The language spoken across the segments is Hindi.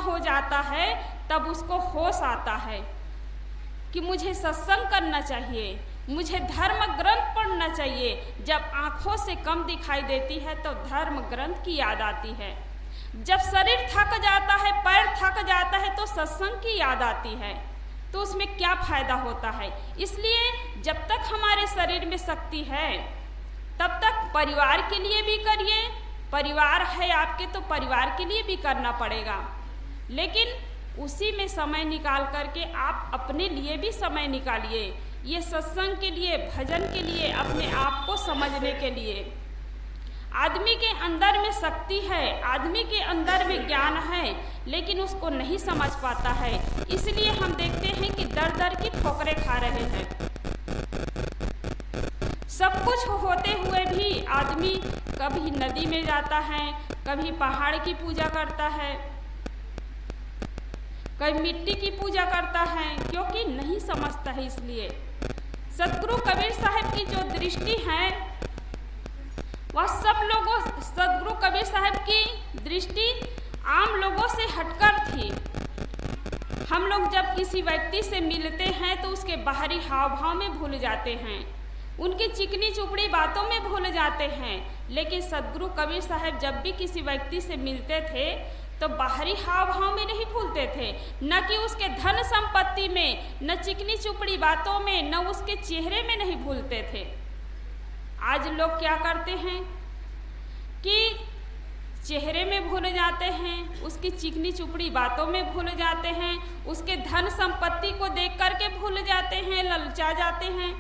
हो जाता है तब उसको होश आता है कि मुझे सत्संग करना चाहिए, मुझे धर्म ग्रंथ पढ़ना चाहिए। जब आँखों से कम दिखाई देती है तो धर्म ग्रंथ की याद आती है। जब शरीर थक जाता है, पैर थक जाता है तो सत्संग की याद आती है। तो उसमें क्या फायदा होता है? इसलिए जब तक हमारे शरीर में शक्ति है तब तक परिवार के लिए भी करिए। परिवार है आपके तो परिवार के लिए भी करना पड़ेगा, लेकिन उसी में समय निकाल करके आप अपने लिए भी समय निकालिए। ये सत्संग के लिए, भजन के लिए, अपने आप को समझने के लिए। आदमी के अंदर में शक्ति है, आदमी के अंदर में ज्ञान है, लेकिन उसको नहीं समझ पाता है। इसलिए हम देखते हैं कि दर दर की ठोकरें खा रहे हैं। सब कुछ होते हुए भी आदमी कभी नदी में जाता है, कभी पहाड़ की पूजा करता है, कभी मिट्टी की पूजा करता है, क्योंकि नहीं समझता है। इसलिए सतगुरु कबीर साहब की जो दृष्टि है वह सब लोगों, सतगुरु कबीर साहब की दृष्टि आम लोगों से हटकर थी। हम लोग जब किसी व्यक्ति से मिलते हैं तो उसके बाहरी हाव भाव में भूल जाते हैं, उनकी चिकनी चुपड़ी बातों में भूल जाते हैं। लेकिन सतगुरु कबीर साहब जब भी किसी व्यक्ति से मिलते थे तो बाहरी हाव भाव में नहीं भूलते थे, न कि उसके धन संपत्ति में, न चिकनी चुपड़ी बातों में, न उसके चेहरे में नहीं भूलते थे। आज लोग क्या करते हैं कि चेहरे में भूल जाते हैं, उसकी चिकनी चुपड़ी बातों में भूल जाते हैं, उसके धन संपत्ति को देख करके भूल जाते हैं, ललचा जाते हैं।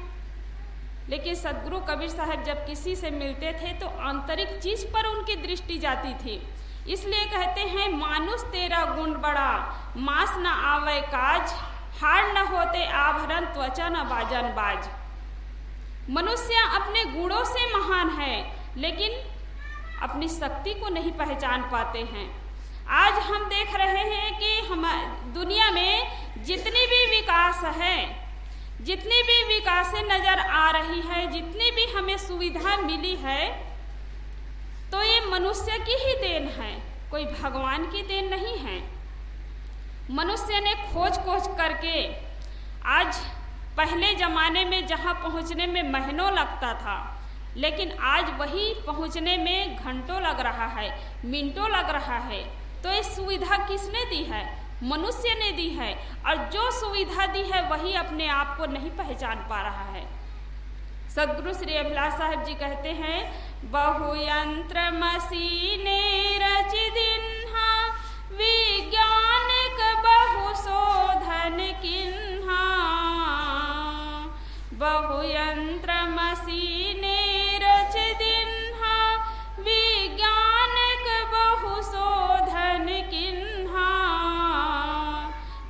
लेकिन सतगुरु कबीर साहब जब किसी से मिलते थे तो आंतरिक चीज पर उनकी दृष्टि जाती थी। इसलिए कहते हैं, मानुष तेरा गुण बड़ा, मांस न आवे काज, हार न होते आभरण, त्वचा न बाजन बाज। मनुष्य अपने गुणों से महान है, लेकिन अपनी शक्ति को नहीं पहचान पाते हैं। आज हम देख रहे हैं कि हमारी दुनिया में जितनी भी विकास है, जितनी भी विकासें नजर आ रही है, जितनी भी हमें सुविधा मिली है, तो ये मनुष्य की ही देन है, कोई भगवान की देन नहीं है। मनुष्य ने खोज खोज करके आज, पहले जमाने में जहाँ पहुँचने में महीनों लगता था, लेकिन आज वही पहुँचने में घंटों लग रहा है, मिनटों लग रहा है। तो ये सुविधा किसने दी है? मनुष्य ने दी है। और जो सुविधा दी है वही अपने आप को नहीं पहचान पा रहा है। सदगुरु श्री अभिलाष साहब जी कहते हैं, बहुयंत्र मसीने रचि दिन्हा, विज्ञानिक बहु शोधन किन्हा। बहुयंत्र मसीने रचि दिन्हा, विज्ञानिक बहु शोधन किन्हा।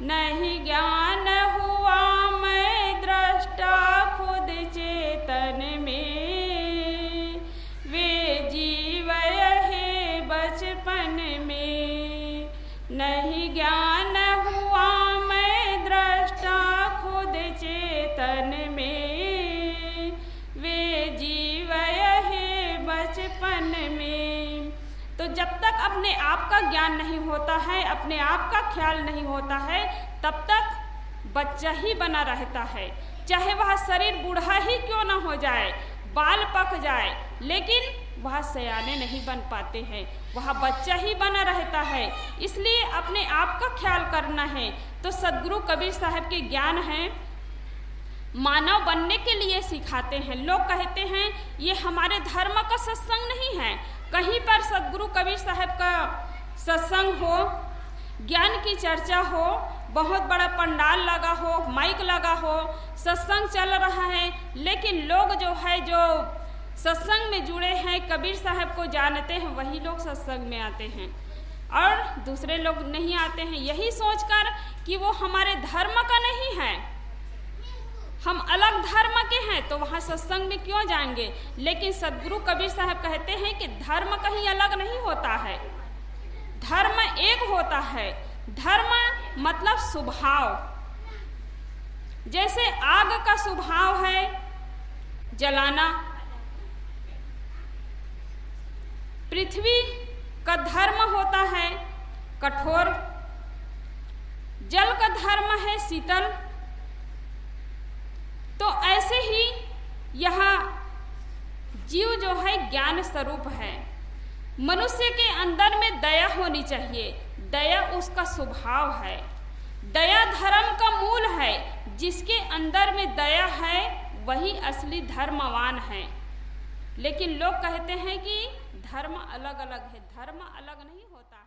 नहीं ज्ञान हुआ मैं दृष्टा खुद चेतन में, वे जीव है बचपन में। नहीं ज्ञान हुआ मैं दृष्टा खुद चेतन में, वे जीव है बचपन में। तो जब तक अपने आप का ज्ञान नहीं होता है, अपने आप का ख्याल नहीं होता है, तब तक बच्चा ही बना रहता है। चाहे वह शरीर बूढ़ा ही क्यों न हो जाए, बाल पक जाए, लेकिन वह सयाने नहीं बन पाते हैं, वह बच्चा ही बना रहता है। इसलिए अपने आप का ख्याल करना है। तो सदगुरु कबीर साहब के ज्ञान है, मानव बनने के लिए सिखाते हैं। लोग कहते हैं ये हमारे धर्म का सत्संग नहीं है। कहीं पर सदगुरु कबीर साहब का सत्संग हो, ज्ञान की चर्चा हो, बहुत बड़ा पंडाल लगा हो, माइक लगा हो, सत्संग चल रहा है, लेकिन लोग जो है, जो सत्संग में जुड़े हैं, कबीर साहब को जानते हैं, वही लोग सत्संग में आते हैं और दूसरे लोग नहीं आते हैं, यही सोचकर कि वो हमारे धर्म का नहीं है, हम अलग धर्म के हैं, तो वहाँ सत्संग में क्यों जाएंगे। लेकिन सदगुरु कबीर साहब कहते हैं कि धर्म कहीं अलग नहीं होता है, धर्म एक होता है। धर्म मतलब स्वभाव। जैसे आग का स्वभाव है जलाना, पृथ्वी का धर्म होता है कठोर जल का धर्म है शीतल। तो ऐसे ही यहाँ जीव जो है ज्ञान स्वरूप है। मनुष्य के अंदर में दया होनी चाहिए, दया उसका स्वभाव है। दया धर्म का मूल है। जिसके अंदर में दया है वही असली धर्मवान है। लेकिन लोग कहते हैं कि धर्म अलग अलग है। धर्म अलग नहीं होता है।